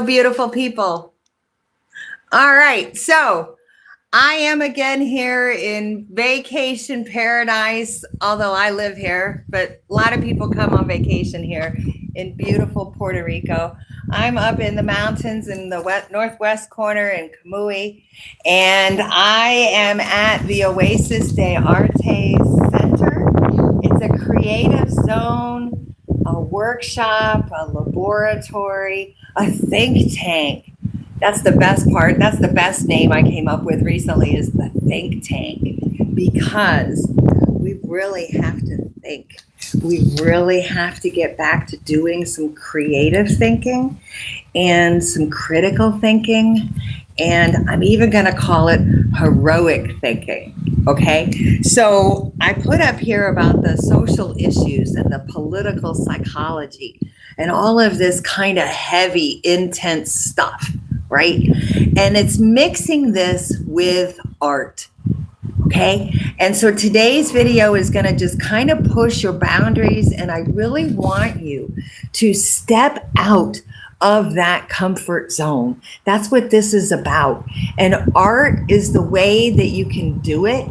Beautiful people. All right, so I am again here in vacation paradise, although I live here, but a lot of people come on vacation here in beautiful Puerto Rico. I'm up in the mountains in the northwest corner in Kamui, and I am at the Oasis de Arte Center. It's a creative zone, a workshop, a laboratory, a think tank. That's the best part. That's the best name I came up with recently is the think tank, because we really have to think. We really have to get back to doing some creative thinking and some critical thinking. And I'm even going to call it heroic thinking. Okay. So I put up here about the social issues and the political psychology and all of this kind of heavy, intense stuff. Right? And it's mixing this with art. Okay. And so today's video is going to just kind of push your boundaries. And I really want you to step out of that comfort zone. That's what this is about. And art is the way that you can do it.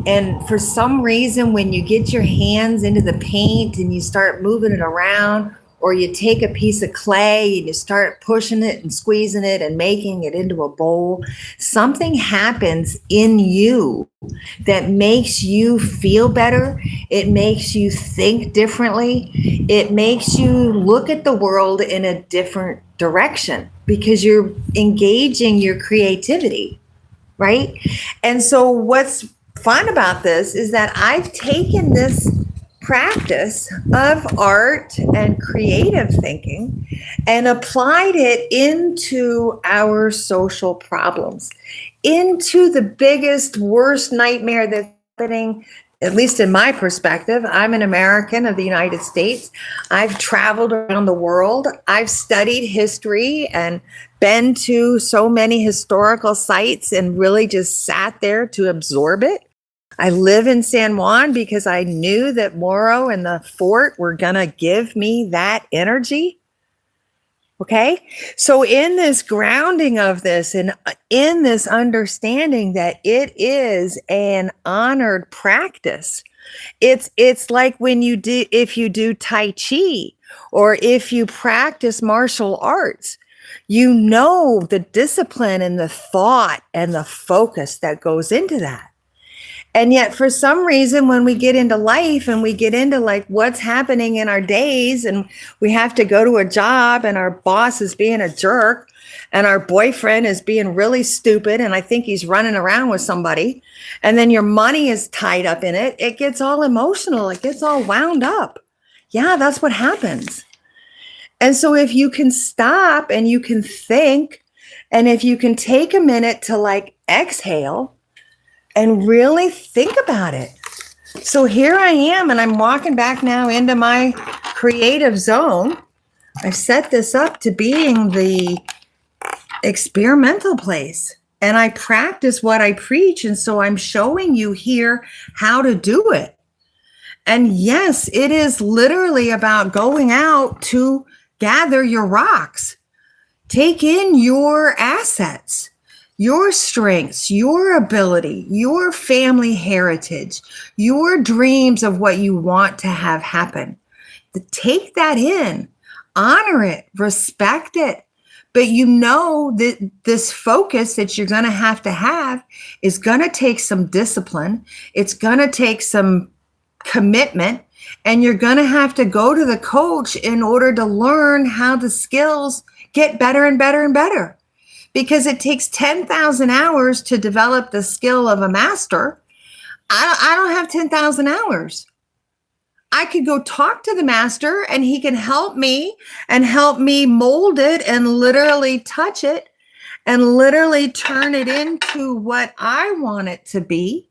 And for some reason, when you get your hands into the paint and you start moving it around, or you take a piece of clay and you start pushing it and squeezing it and making it into a bowl, something happens in you that makes you feel better. It makes you think differently. It makes you look at the world in a different direction because you're engaging your creativity, right? And so what's fun about this is that I've taken this practice of art and creative thinking and applied it into our social problems, into the biggest, worst nightmare that's happening, at least in my perspective. I'm an American of the United States. I've traveled around the world. I've studied history and been to so many historical sites and really just sat there to absorb it. I live in San Juan because I knew that Moro and the fort were going to give me that energy. Okay. So in this grounding of this and in this understanding that it is an honored practice, it's like when you do, if you do Tai Chi or if you practice martial arts, you know the discipline and the thought and the focus that goes into that. And yet for some reason, when we get into life and we get into like what's happening in our days and we have to go to a job and our boss is being a jerk and our boyfriend is being really stupid and I think he's running around with somebody and then your money is tied up in it, it gets all emotional. It gets all wound up. Yeah, that's what happens. And so if you can stop and you can think, and if you can take a minute to like exhale, and really think about it. So here I am, and I'm walking back now into my creative zone. I've set this up to being the experimental place, and I practice what I preach. And so I'm showing you here how to do it. And yes, it is literally about going out to gather your rocks, take in your assets, your strengths, your ability, your family heritage, your dreams of what you want to have happen. Take that in, honor it, respect it. But you know that this focus that you're going to have is going to take some discipline. It's going to take some commitment. And you're going to have to go to the coach in order to learn how the skills get better and better and better. Because it takes 10,000 hours to develop the skill of a master. I don't have 10,000 hours. I could go talk to the master and he can help me and help me mold it and literally touch it and literally turn it into what I want it to be.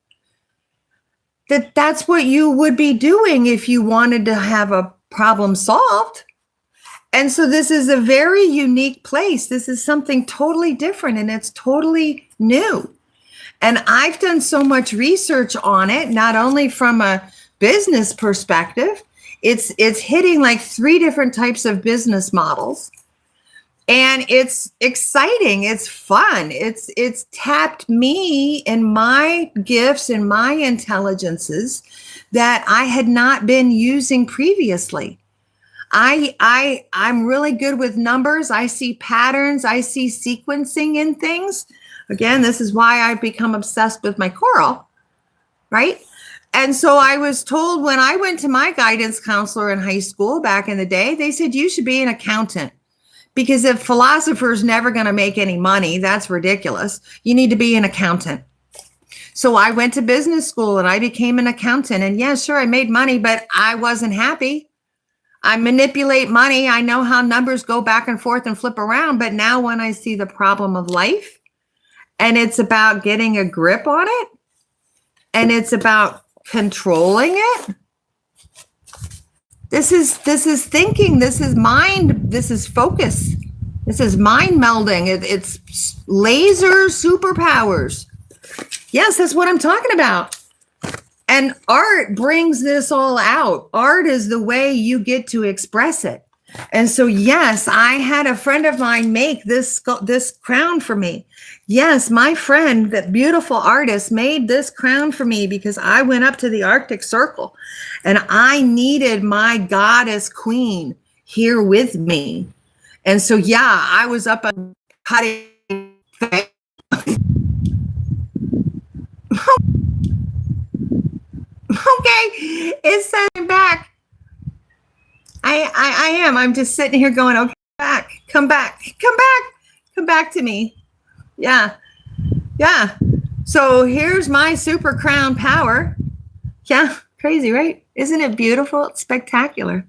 That's what you would be doing if you wanted to have a problem solved. And so this is a very unique place. This is something totally different and it's totally new. And I've done so much research on it, not only from a business perspective, it's hitting like 3 different types of business models. And it's exciting. It's fun. It's tapped me and my gifts and my intelligences that I had not been using previously. I'm really good with numbers. I see patterns. I see sequencing in things. Again, this is why I've become obsessed with my coral, right? And so I was told when I went to my guidance counselor in high school back in the day, they said, you should be an accountant. Because if philosopher's never going to make any money, that's ridiculous. You need to be an accountant. So I went to business school and I became an accountant. And yeah, sure, I made money, but I wasn't happy. I manipulate money. I know how numbers go back and forth and flip around. But now when I see the problem of life and it's about getting a grip on it and it's about controlling it, this is thinking, this is mind, this is focus, this is mind melding. It's laser superpowers. Yes, that's what I'm talking about. And art brings this all out. Art is the way you get to express it. And so, yes, I had a friend of mine make this crown for me. Yes, my friend, that beautiful artist, made this crown for me because I went up to the Arctic Circle and I needed my goddess queen here with me. And so, yeah, I was up cutting. Okay, it's sending back. I am. I'm just sitting here going, okay, come back to me. Yeah. So here's my super crown power. Yeah, crazy, right? Isn't it beautiful? It's spectacular.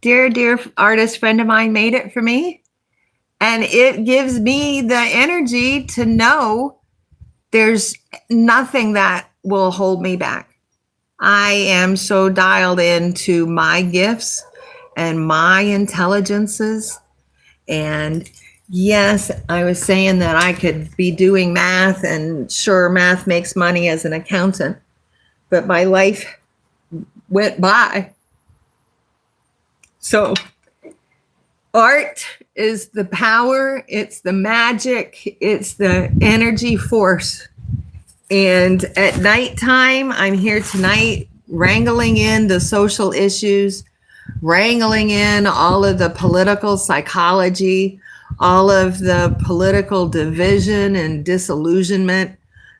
Dear artist friend of mine made it for me. And it gives me the energy to know there's nothing that will hold me back. I am so dialed into my gifts and my intelligences. And yes, I was saying that I could be doing math, and sure, math makes money as an accountant, but my life went by. So art is the power, it's the magic, it's the energy force. And at nighttime, I'm here tonight wrangling in the social issues, wrangling in all of the political psychology, all of the political division and disillusionment,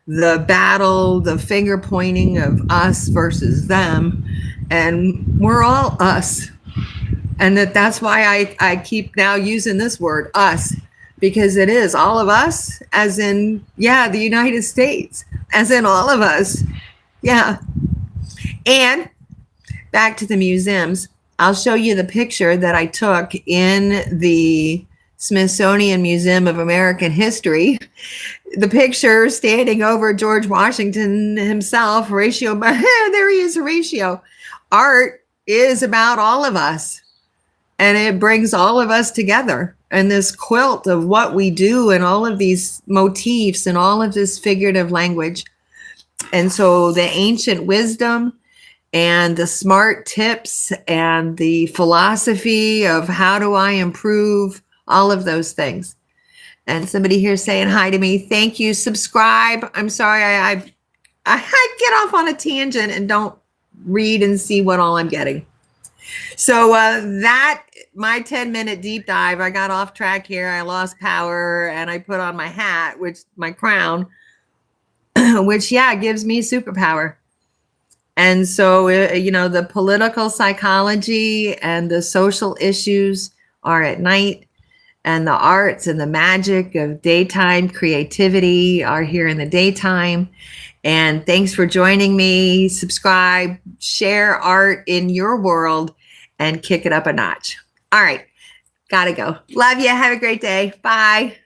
the battle, the finger pointing of us versus them. And we're all us. And that's why I keep now using this word, us, because it is all of us, as in, yeah, the United States, as in all of us. Yeah. And back to the museums, I'll show you the picture that I took in the Smithsonian Museum of American History. The picture standing over George Washington himself, Horatio, there he is, Horatio. Art is about all of us. And it brings all of us together. And this quilt of what we do and all of these motifs and all of this figurative language. And so the ancient wisdom and the smart tips and the philosophy of how do I improve, all of those things. And somebody here saying hi to me. Thank you. Subscribe. I'm sorry. I get off on a tangent and don't read and see what all I'm getting. So that my 10-minute deep dive, I got off track here. I lost power and I put on my hat, which my crown, which, yeah, gives me superpower. And so, the political psychology and the social issues are at night, and the arts and the magic of daytime creativity are here in the daytime. And thanks for joining me. Subscribe, share art in your world, and kick it up a notch. All right. Gotta go. Love you. Have a great day. Bye.